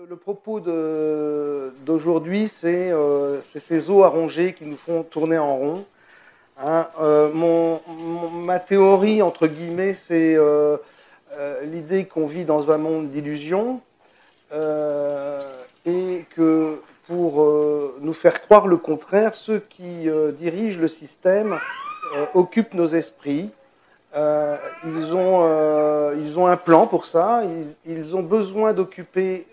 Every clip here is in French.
Le propos d'aujourd'hui, c'est ces os à ronger qui nous font tourner en rond. Hein, ma théorie, entre guillemets, c'est l'idée qu'on vit dans un monde d'illusions et que pour nous faire croire le contraire, ceux qui dirigent le système occupent nos esprits. Ils ont un plan pour ça, ils ont besoin d'occuper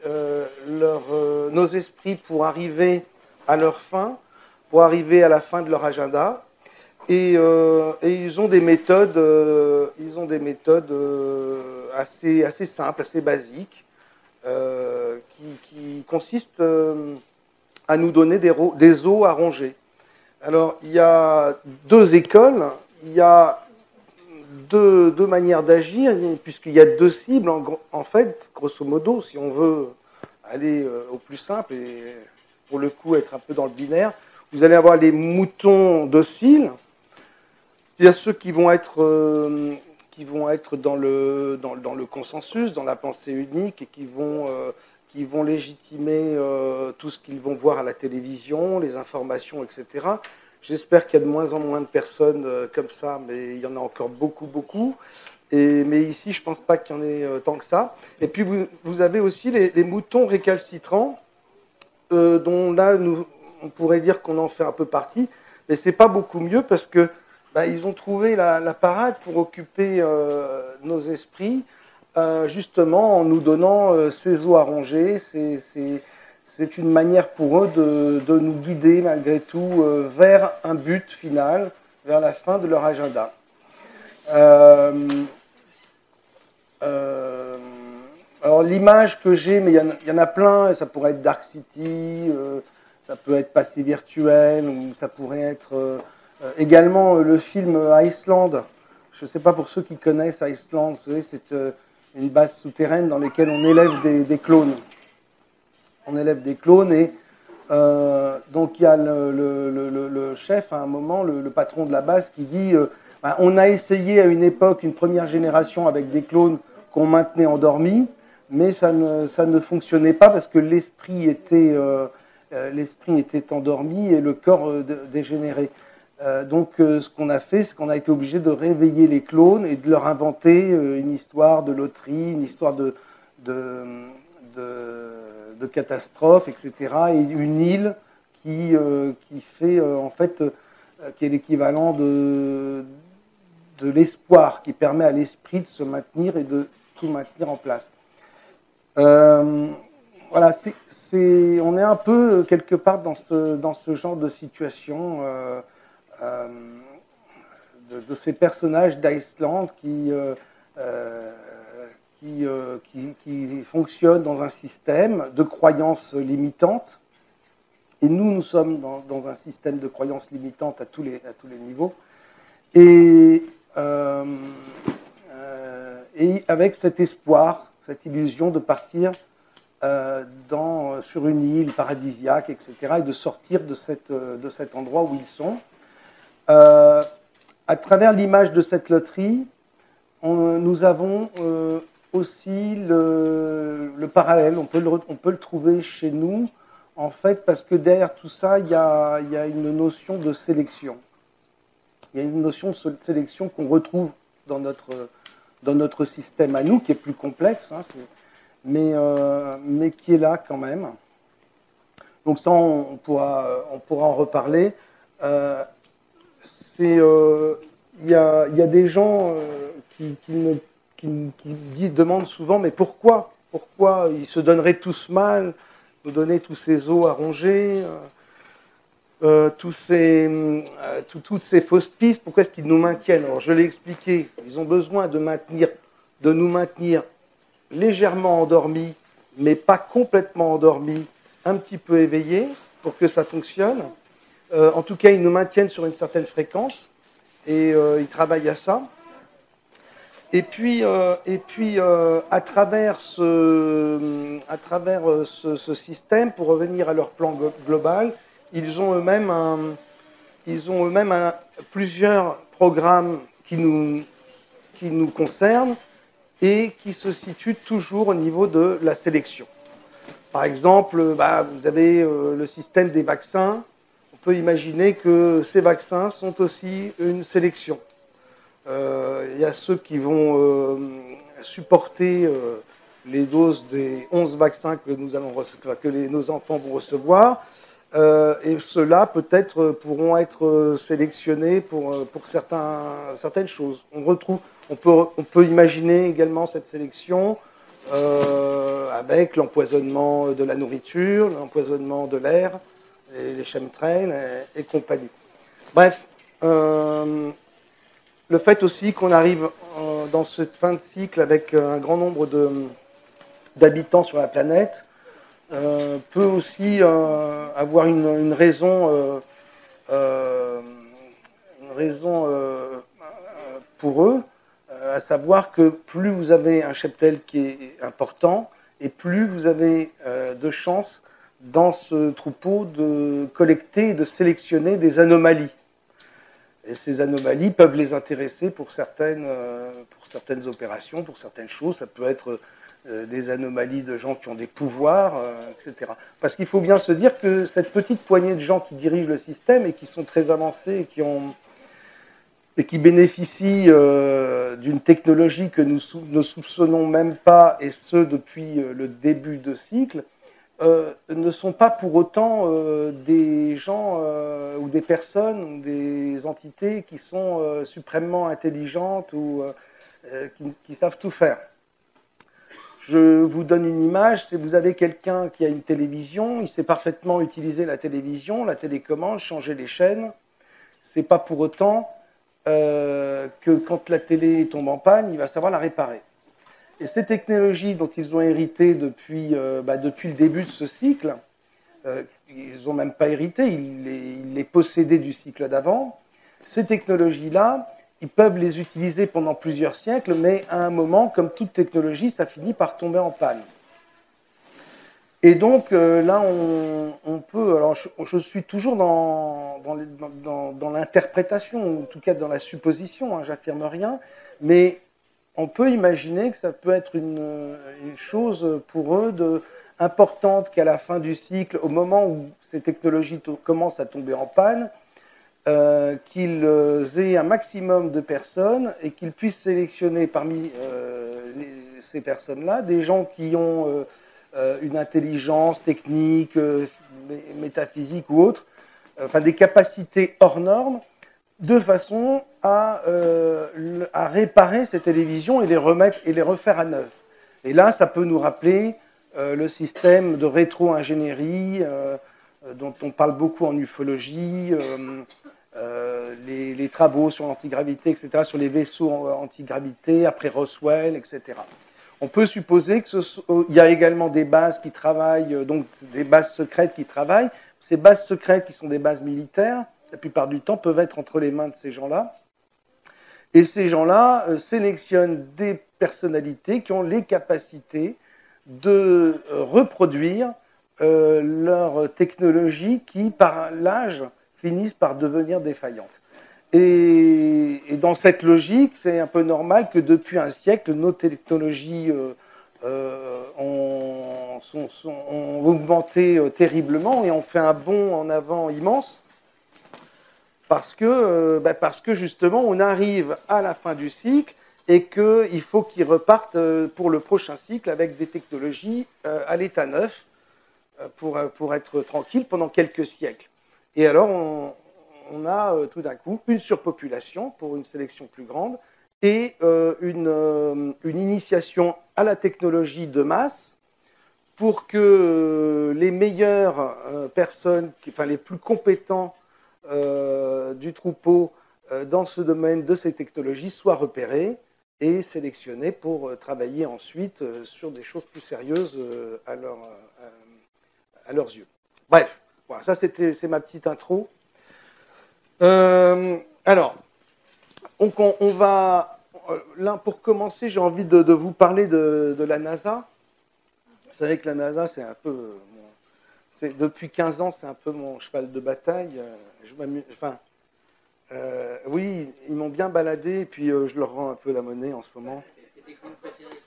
nos esprits pour arriver à leur fin, pour arriver à la fin de leur agenda. Et ils ont des méthodes, assez simples, assez basiques, qui consistent à nous donner des os à ronger. Alors, il y a deux écoles, il y a deux manières d'agir, puisqu'il y a deux cibles, en fait, grosso modo, si on veut aller au plus simple et pour le coup être un peu dans le binaire, vous allez avoir les moutons dociles, c'est-à-dire ceux qui vont être dans le consensus, dans la pensée unique, et qui vont légitimer tout ce qu'ils vont voir à la télévision, les informations, etc. J'espère qu'il y a de moins en moins de personnes comme ça, mais il y en a encore beaucoup, beaucoup. Mais ici, je ne pense pas qu'il y en ait tant que ça. Et puis, vous avez aussi les moutons récalcitrants, dont là, on pourrait dire qu'on en fait un peu partie. Mais ce n'est pas beaucoup mieux parce que ils ont trouvé la parade pour occuper nos esprits, justement en nous donnant ces os à ronger. C'est une manière pour eux de nous guider malgré tout vers un but final, vers la fin de leur agenda. Alors l'image que j'ai, mais il y en a plein, ça pourrait être Dark City, ça peut être Passé virtuel, ou ça pourrait être également le film Iceland. Je ne sais pas pour ceux qui connaissent Iceland, c'est une base souterraine dans laquelle on élève des clones. On élève des clones et donc il y a le chef à un moment, le patron de la base qui dit on a essayé à une époque une première génération avec des clones qu'on maintenait endormis, mais ça ne fonctionnait pas parce que l'esprit était endormi et le corps dégénéré. Donc ce qu'on a fait, c'est qu'on a été obligé de réveiller les clones et de leur inventer une histoire de loterie, une histoire de catastrophe, etc. Et une île qui fait en fait, qui est l'équivalent de l'espoir, qui permet à l'esprit de se maintenir et de tout maintenir en place. Voilà, on est un peu quelque part dans ce genre de situation de ces personnages d'Iceland qui fonctionnent dans un système de croyances limitantes. Et nous sommes dans un système de croyances limitantes à tous les niveaux. Et avec cet espoir, cette illusion de partir sur une île paradisiaque, etc., et de sortir de cet endroit où ils sont. À travers l'image de cette loterie, nous avons aussi le parallèle, on peut le trouver chez nous, en fait, parce que derrière tout ça, il y a une notion de sélection. Il y a une notion de sélection qu'on retrouve dans notre système à nous, qui est plus complexe, hein, mais qui est là quand même. Donc ça, on pourra en reparler. Il y a des gens qui demandent souvent, mais pourquoi ils se donneraient tous mal, nous donner tous ces os à ronger, toutes ces fausses pistes, pourquoi est-ce qu'ils nous maintiennent? Alors je l'ai expliqué, ils ont besoin de nous maintenir légèrement endormis, mais pas complètement endormis, un petit peu éveillés, pour que ça fonctionne. En tout cas, ils nous maintiennent sur une certaine fréquence, et ils travaillent à ça. À travers ce système, pour revenir à leur plan global, ils ont eux-mêmes plusieurs programmes qui nous concernent et qui se situent toujours au niveau de la sélection. Par exemple, vous avez le système des vaccins. On peut imaginer que ces vaccins sont aussi une sélection. Il y a ceux qui vont supporter les doses des 11 vaccins que nos enfants vont recevoir. Et ceux-là, peut-être, pourront être sélectionnés pour certaines choses. On peut imaginer également cette sélection avec l'empoisonnement de la nourriture, l'empoisonnement de l'air, les chemtrails et compagnie. Bref, le fait aussi qu'on arrive dans cette fin de cycle avec un grand nombre d'habitants sur la planète peut aussi avoir une raison pour eux, à savoir que plus vous avez un cheptel qui est important et plus vous avez de chances dans ce troupeau de collecter et de sélectionner des anomalies. Et ces anomalies peuvent les intéresser pour certaines opérations, pour certaines choses. Ça peut être des anomalies de gens qui ont des pouvoirs, etc. Parce qu'il faut bien se dire que cette petite poignée de gens qui dirigent le système et qui sont très avancés et qui bénéficient d'une technologie que nous ne soupçonnons même pas, et ce depuis le début de cycle, ne sont pas pour autant des gens ou des personnes ou des entités qui sont suprêmement intelligentes ou qui savent tout faire. Je vous donne une image. Si vous avez quelqu'un qui a une télévision, il sait parfaitement utiliser la télévision, la télécommande, changer les chaînes. C'est pas pour autant que quand la télé tombe en panne, il va savoir la réparer. Et ces technologies dont ils ont hérité depuis le début de ce cycle, ils n'ont même pas hérité, ils les possédaient du cycle d'avant. Ces technologies-là, ils peuvent les utiliser pendant plusieurs siècles, mais à un moment, comme toute technologie, ça finit par tomber en panne. Et donc là, on peut... Alors, je suis toujours dans l'interprétation, ou en tout cas dans la supposition, hein, j'affirme rien, mais on peut imaginer que ça peut être une chose pour eux importante qu'à la fin du cycle, au moment où ces technologies commencent à tomber en panne, qu'ils aient un maximum de personnes et qu'ils puissent sélectionner parmi ces personnes-là des gens qui ont une intelligence technique, métaphysique ou autre, enfin des capacités hors normes, de façon à réparer ces télévisions et les refaire à neuf. Et là, ça peut nous rappeler le système de rétro-ingénierie dont on parle beaucoup en ufologie, les travaux sur l'antigravité, etc., sur les vaisseaux antigravité, après Roswell, etc. On peut supposer qu'il y a également des bases qui travaillent, donc des bases secrètes qui travaillent. Ces bases secrètes, qui sont des bases militaires, la plupart du temps, peuvent être entre les mains de ces gens-là. Et ces gens-là sélectionnent des personnalités qui ont les capacités de reproduire leur technologie qui, par l'âge, finissent par devenir défaillantes. Et dans cette logique, c'est un peu normal que depuis un siècle, nos technologies ont augmenté terriblement et ont fait un bond en avant immense parce que justement, on arrive à la fin du cycle et qu'il faut qu'ils repartent pour le prochain cycle avec des technologies à l'état neuf pour être tranquille pendant quelques siècles. Et alors, on a tout d'un coup une surpopulation pour une sélection plus grande et une initiation à la technologie de masse pour que les meilleures personnes, enfin les plus compétents du troupeau dans ce domaine de ces technologies soient repérés et sélectionnés pour travailler ensuite sur des choses plus sérieuses à leurs yeux. Bref, voilà, ça c'est ma petite intro. Alors, on va là, pour commencer, j'ai envie de vous parler de la NASA. Vous savez que la NASA, c'est un peu... depuis 15 ans, c'est un peu mon cheval de bataille. Je m'amuse... Enfin, oui, ils m'ont bien baladé, et puis je leur rends un peu la monnaie en ce moment. C'est tes clowns préférés.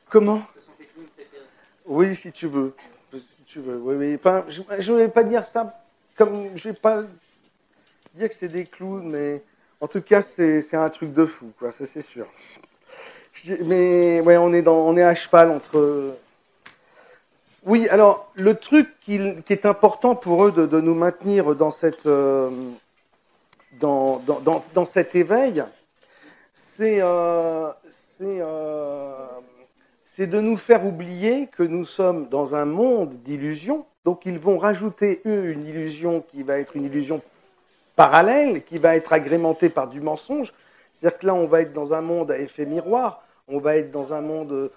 Comment? Ce sont tes clowns préférés. Oui, si tu veux. Si tu veux, oui, oui. Enfin, je ne vais pas dire ça comme... Je ne vais pas dire que c'est des clowns, mais en tout cas, c'est un truc de fou, quoi, ça c'est sûr. Mais ouais, on est à cheval entre... Oui, alors, le truc qui est important pour eux de nous maintenir dans cet éveil, c'est de nous faire oublier que nous sommes dans un monde d'illusions. Donc, ils vont rajouter, eux, une illusion qui va être une illusion parallèle, qui va être agrémentée par du mensonge. C'est-à-dire que là, on va être dans un monde à effet miroir, on va être dans un monde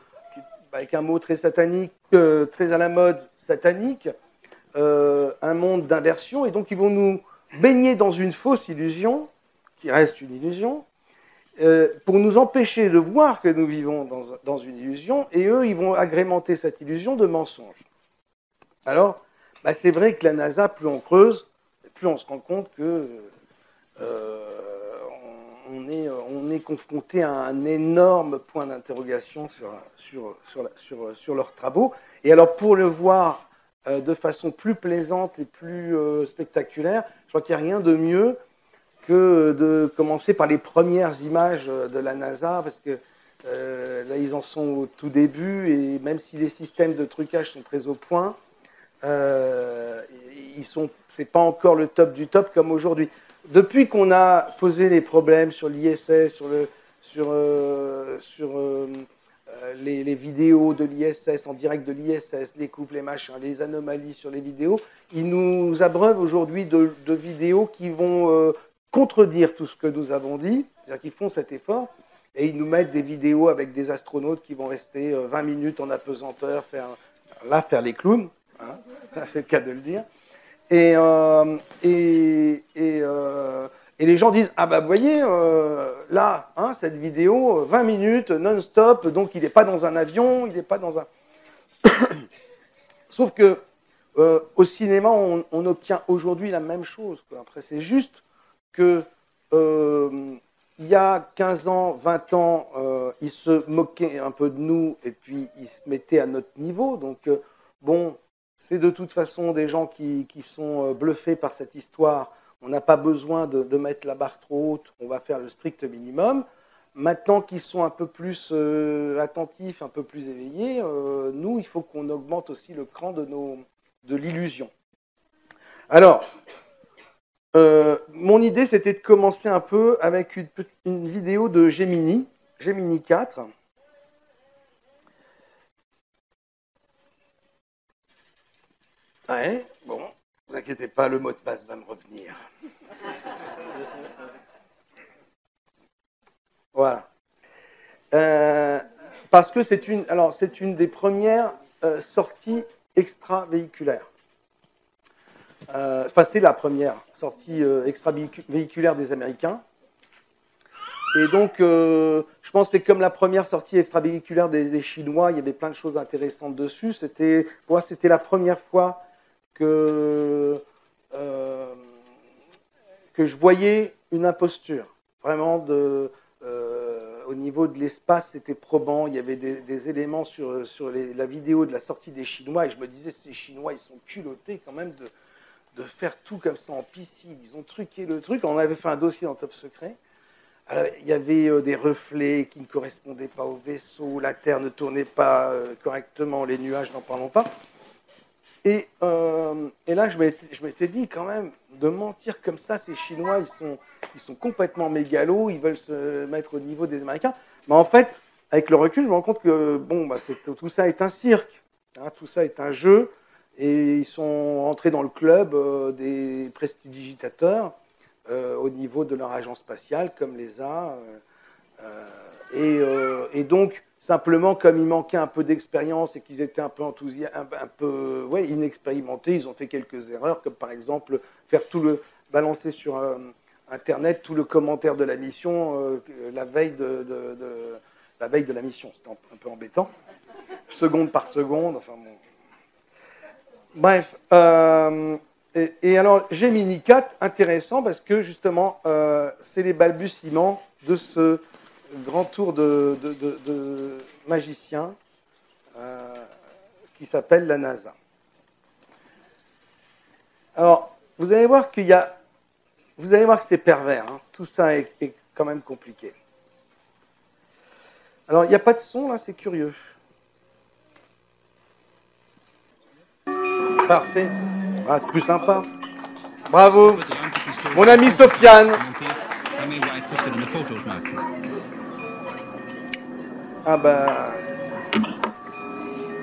avec un mot très satanique, très à la mode, satanique, un monde d'inversion, et donc ils vont nous baigner dans une fausse illusion, qui reste une illusion, pour nous empêcher de voir que nous vivons dans une illusion, et eux, ils vont agrémenter cette illusion de mensonges. Alors, c'est vrai que la NASA, plus on creuse, plus on se rend compte que on est confronté à un énorme point d'interrogation sur leurs travaux. Et alors, pour le voir de façon plus plaisante et plus spectaculaire, je crois qu'il n'y a rien de mieux que de commencer par les premières images de la NASA, parce que là, ils en sont au tout début, et même si les systèmes de trucage sont très au point, c'est pas encore le top du top comme aujourd'hui. Depuis qu'on a posé les problèmes sur l'ISS, sur les vidéos de l'ISS, en direct de l'ISS, les couples, les machins, les anomalies sur les vidéos, ils nous abreuvent aujourd'hui de vidéos qui vont contredire tout ce que nous avons dit, c'est-à-dire qu'ils font cet effort, et ils nous mettent des vidéos avec des astronautes qui vont rester 20 minutes en apesanteur, faire les clowns, hein, c'est le cas de le dire. Et les gens disent, ah bah vous voyez, là, hein, cette vidéo, 20 minutes, non-stop, donc il n'est pas dans un avion, il n'est pas dans un... Sauf que au cinéma, on obtient aujourd'hui la même chose, quoi. Après, c'est juste que il y a 15 ans, 20 ans, ils se moquaient un peu de nous, et puis ils se mettaient à notre niveau, donc bon... C'est de toute façon des gens qui sont bluffés par cette histoire. On n'a pas besoin de mettre la barre trop haute, on va faire le strict minimum. Maintenant qu'ils sont un peu plus attentifs, un peu plus éveillés, nous, il faut qu'on augmente aussi le cran de l'illusion. Alors, mon idée, c'était de commencer un peu avec une vidéo de Gemini 4. Ouais, bon, ne vous inquiétez pas, le mot de passe va me revenir. Voilà. Parce que c'est une des premières sorties extravéhiculaires. Enfin, c'est la première sortie extravéhiculaire des Américains. Et donc, je pense que c'est comme la première sortie extravéhiculaire des Chinois, il y avait plein de choses intéressantes dessus. Pour moi, c'était la première fois que je voyais une imposture. Vraiment, au niveau de l'espace, c'était probant. Il y avait des éléments sur la vidéo de la sortie des Chinois, et je me disais, ces Chinois, ils sont culottés quand même de faire tout comme ça en piscine. Ils ont truqué le truc. On avait fait un dossier dans Top Secret. Alors, il y avait des reflets qui ne correspondaient pas au vaisseau, la Terre ne tournait pas correctement, les nuages, n'en parlons pas. Et là, je m'étais dit quand même, de mentir comme ça, ces Chinois, ils sont complètement mégalos, ils veulent se mettre au niveau des Américains. Mais en fait, avec le recul, je me rends compte que bon, tout ça est un cirque, hein, tout ça est un jeu, et ils sont entrés dans le club des prestidigitateurs au niveau de leur agence spatiale, comme l'ESA. Et donc, simplement, comme il manquait un peu d'expérience et qu'ils étaient un peu enthousiastes, inexpérimentés, ils ont fait quelques erreurs, comme par exemple balancer sur Internet tout le commentaire de la mission la veille de la mission. C'était un peu embêtant, seconde par seconde. Enfin bon. Bref. Et alors Gemini 4, intéressant parce que justement, c'est les balbutiements de ce grand tour de magicien qui s'appelle la NASA. Alors, vous allez voir que c'est pervers. Hein. Tout ça est quand même compliqué. Alors, il n'y a pas de son là, c'est curieux. Parfait. Ah, c'est plus sympa. Bravo. Mon ami Sofiane. Ah bah.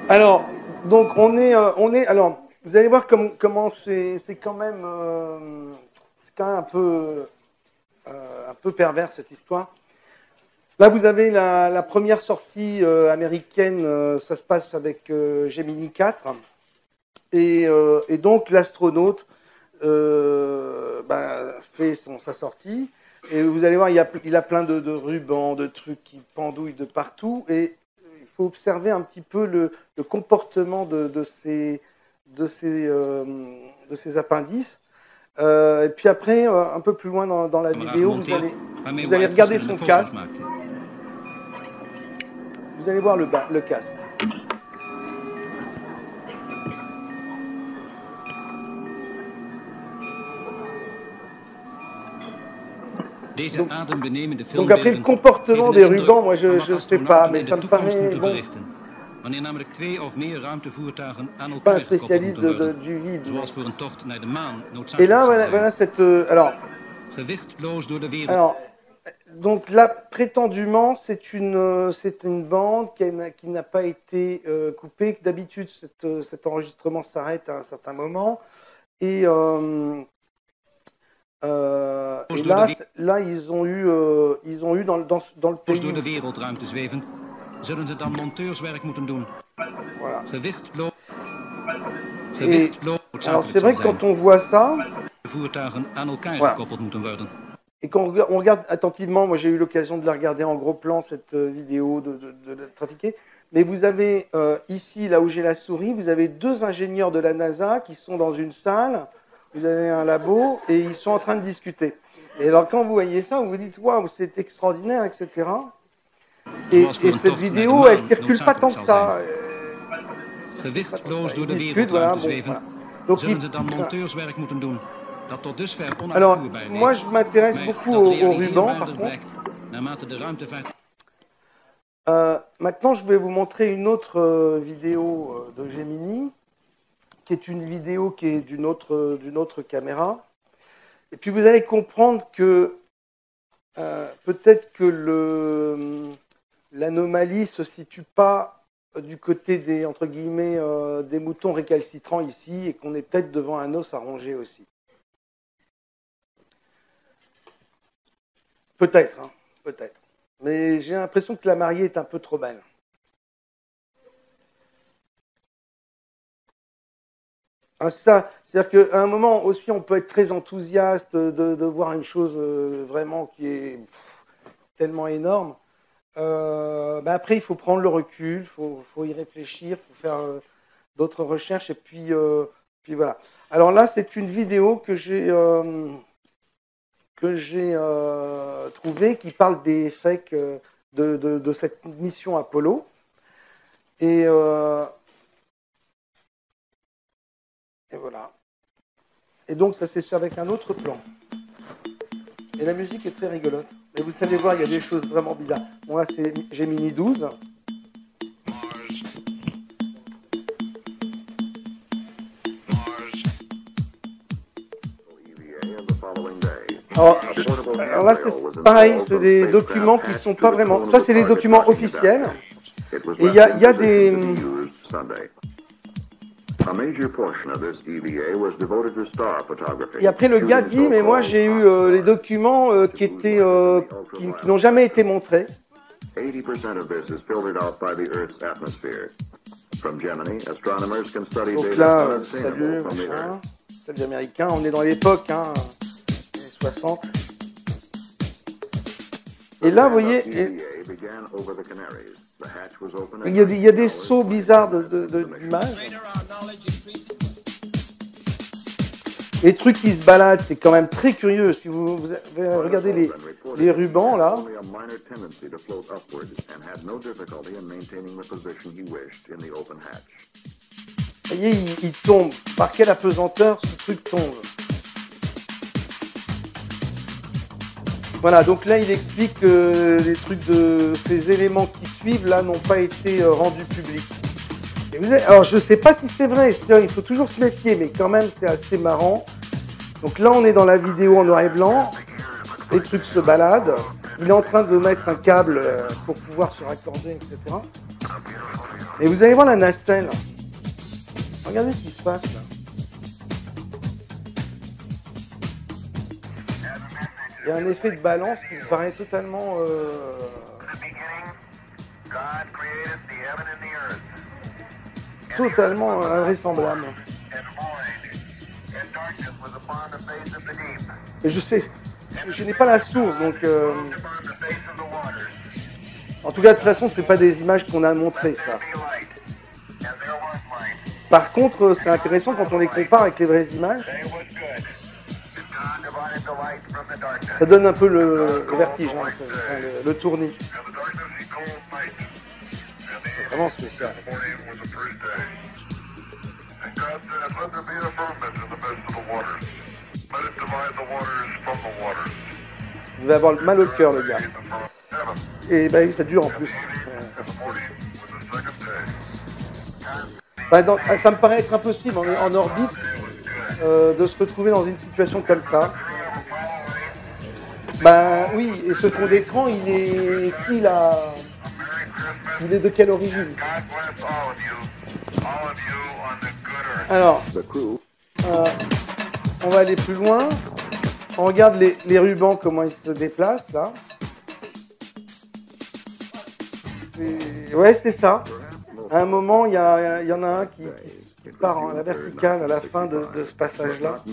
Alors, donc on est. Alors, vous allez voir comment c'est quand même un peu pervers cette histoire. Là, vous avez la première sortie américaine. Ça se passe avec Gemini 4. Et donc l'astronaute fait sa sortie. Et vous allez voir, il a plein de rubans, de trucs qui pendouillent de partout. Et il faut observer un petit peu le comportement de ces appendices. Et puis après, un peu plus loin dans la vidéo, vous allez regarder son casque. Vous allez voir le casque. Donc après, le comportement des rubans, moi je ne sais pas, mais ça me paraît bon. Je ne suis pas un spécialiste du vide. Et là, voilà cette... Alors, donc là, prétendument, c'est une bande qui n'a pas été coupée. D'habitude, cet enregistrement s'arrête à un certain moment. Et là, ils ont eu dans le pays. Voilà. Et, alors c'est vrai que quand on voit ça, voilà. Et quand on regarde attentivement, moi j'ai eu l'occasion de la regarder en gros plan, cette vidéo de trafiquer, mais vous avez ici, là où j'ai la souris, vous avez deux ingénieurs de la NASA qui sont dans une salle, vous avez un labo, et ils sont en train de discuter. Et alors quand vous voyez ça, vous vous dites, waouh, c'est extraordinaire, etc. Et cette vidéo, elle ne circule pas tant que ça. Ils discutent, voilà. Bon, voilà. Donc, alors, moi, je m'intéresse beaucoup au ruban, par contre. Maintenant, je vais vous montrer une autre vidéo de Gemini, qui est une vidéo qui est d'une autre caméra. Et puis, vous allez comprendre que peut-être que l'anomalie ne se situe pas du côté des, entre guillemets, des moutons récalcitrants ici, et qu'on est peut-être devant un os à ronger aussi. Peut-être, hein, peut-être. Mais j'ai l'impression que la mariée est un peu trop belle. Hein, c'est-à-dire qu'à un moment aussi, on peut être très enthousiaste de voir une chose vraiment qui est tellement énorme. Après, il faut prendre le recul, il faut y réfléchir, il faut faire d'autres recherches, et puis voilà. Alors là, c'est une vidéo que j'ai trouvée qui parle des fakes de cette mission Apollo. Et voilà. Et donc, ça s'est fait avec un autre plan. Et la musique est très rigolote. Mais vous savez voir, il y a des choses vraiment bizarres. Bon, là, c'est Gemini 12. Alors là, c'est pareil, c'est des documents qui ne sont pas vraiment... Ça, c'est des documents officiels. Et il y a des... Et après, le gars dit, mais moi, j'ai eu les documents qui n'ont jamais été montrés. Donc là, salut, machin, salut américain, on est dans l'époque, hein, les 60. Et là, vous voyez, il y a des sauts bizarres d'images. Les trucs qui se baladent, c'est quand même très curieux. Si vous regardez les rubans, là. Vous voyez, il tombe. Par quelle apesanteur ce truc tombe? Voilà, donc là, il explique que les trucs de ces éléments qui suivent, là, n'ont pas été rendus publics. Alors, je ne sais pas si c'est vrai, il faut toujours se méfier, mais quand même, c'est assez marrant. Donc là, on est dans la vidéo en noir et blanc. Les trucs se baladent. Il est en train de mettre un câble pour pouvoir se raccorder, etc. Et vous allez voir la nacelle. Regardez ce qui se passe, là. Il y a un effet de balance qui me paraît totalement... totalement invraisemblable. Et je sais, je n'ai pas la source, donc... En tout cas, de toute façon, c'est pas des images qu'on a montrées, ça. Par contre, c'est intéressant quand on les compare avec les vraies images. Ça donne un peu le vertige, hein, le tournis. C'est vraiment spécial. Il va avoir mal au cœur, le gars. Et bah, ça dure en plus. Ça me paraît être impossible en orbite de se retrouver dans une situation comme ça. Ben oui, et ce fond d'écran, il est de quelle origine? Alors, on va aller plus loin. On regarde les rubans, comment ils se déplacent, là. Ouais, c'est ça. À un moment, il y en a un qui part à la verticale à la fin de ce passage-là.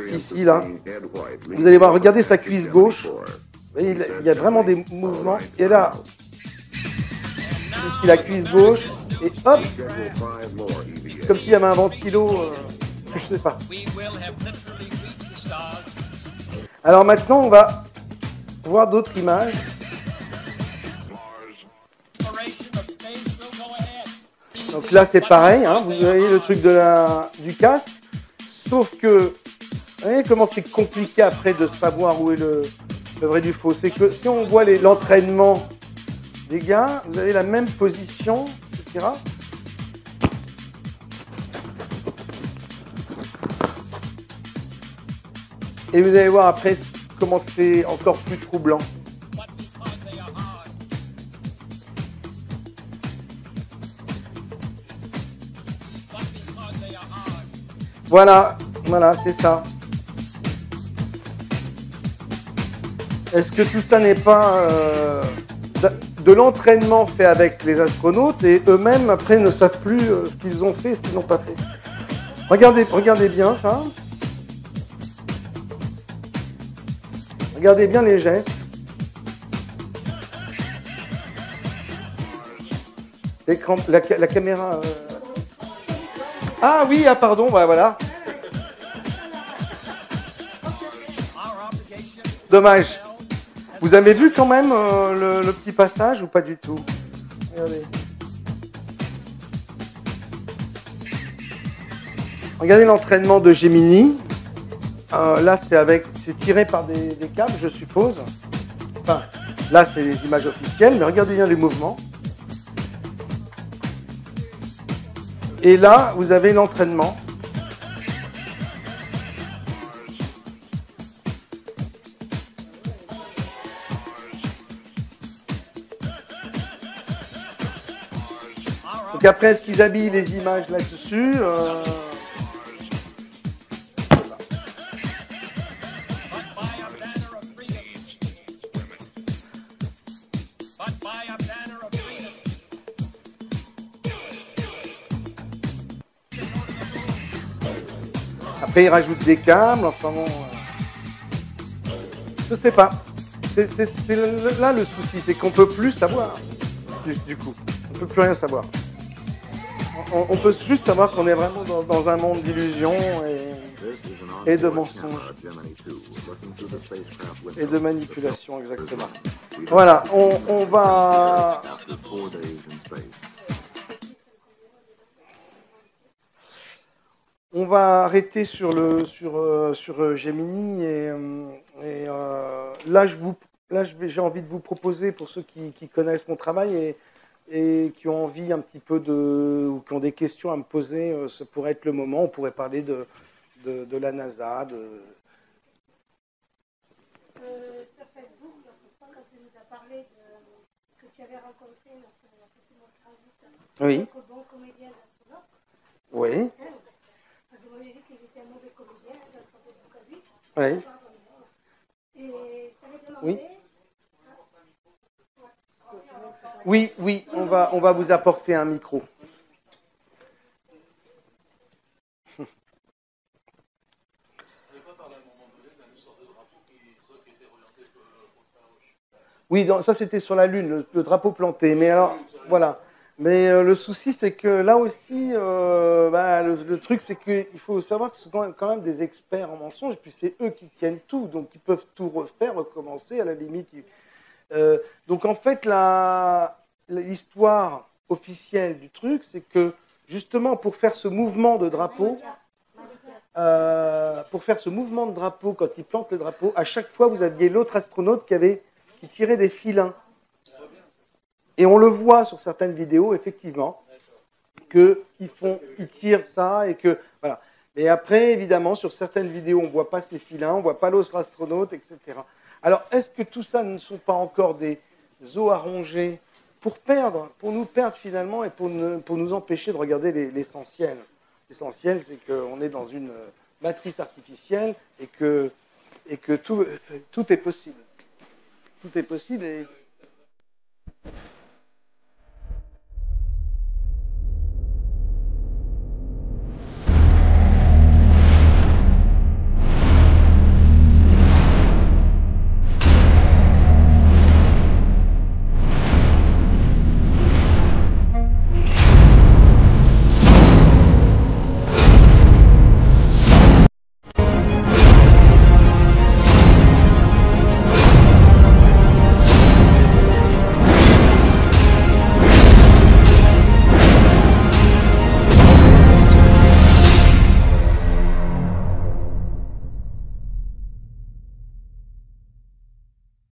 Ici, là. Vous allez voir, regardez sa cuisse gauche. Vous voyez, il y a vraiment des mouvements. Et là, ici, la cuisse gauche. Et hop, comme s'il y avait un ventilo, je sais pas. Alors maintenant, on va voir d'autres images. Donc là, c'est pareil, hein, vous voyez le truc du casque, sauf que, vous voyez comment c'est compliqué après de savoir où est le vrai du faux. C'est que si on voit l'entraînement des gars, vous avez la même position, etc. Et vous allez voir après comment c'est encore plus troublant. Voilà, c'est ça. Est-ce que tout ça n'est pas de l'entraînement fait avec les astronautes et eux-mêmes après ne savent plus ce qu'ils ont fait et ce qu'ils n'ont pas fait? Regardez bien ça. Regardez bien les gestes. L'écran, la caméra... Ah oui, pardon, bah, voilà. Dommage. Vous avez vu quand même le petit passage ou pas du tout? Regardez. Regardez l'entraînement de Gemini. Là, c'est tiré par des câbles, je suppose. Enfin, là, c'est les images officielles, mais regardez bien les mouvements. Et là, vous avez l'entraînement. Donc après, est-ce qu'ils habillent les images là-dessus? Après, ils rajoutent des câbles, enfin bon... je sais pas. C'est là le souci, c'est qu'on ne peut plus savoir, du coup. On ne peut plus rien savoir. On peut juste savoir qu'on est vraiment dans un monde d'illusions et de mensonges. Et de manipulation, exactement. Voilà, on va... On va arrêter sur Gemini et là j'ai envie de vous proposer, pour ceux qui connaissent mon travail et qui ont envie un petit peu ou qui ont des questions à me poser, ce pourrait être le moment. On pourrait parler de la NASA. Sur Facebook, l'autre fois, quand tu nous as parlé que tu avais rencontré notre précédente transit, Oui. notre bon comédien d'astronaute. Oui. Parce que moi j'ai dit qu'il était un mauvais comédien dans son Facebook à lui. Oui. Et je t'avais demandé. Oui. Oui, on va vous apporter un micro. Oui, ça c'était sur la Lune, le drapeau planté. Mais alors, voilà. Mais le souci, c'est que là aussi, le truc, c'est qu'il faut savoir que ce sont quand même des experts en mensonges, puis c'est eux qui tiennent tout, donc ils peuvent tout refaire, recommencer, à la limite. Donc en fait, l'histoire officielle du truc, c'est que justement pour faire ce mouvement de drapeau, quand ils plantent le drapeau, à chaque fois, vous aviez l'autre astronaute qui tirait des filins. Et on le voit sur certaines vidéos, effectivement, qu'ils tirent ça et que voilà. Mais après, évidemment, sur certaines vidéos, on ne voit pas ces filins, on ne voit pas l'autre astronaute, etc. Alors, est-ce que tout ça ne sont pas encore des os à ronger pour nous perdre finalement et pour nous empêcher de regarder l'essentiel? L'essentiel, c'est qu'on est dans une matrice artificielle et que tout est possible. Tout est possible et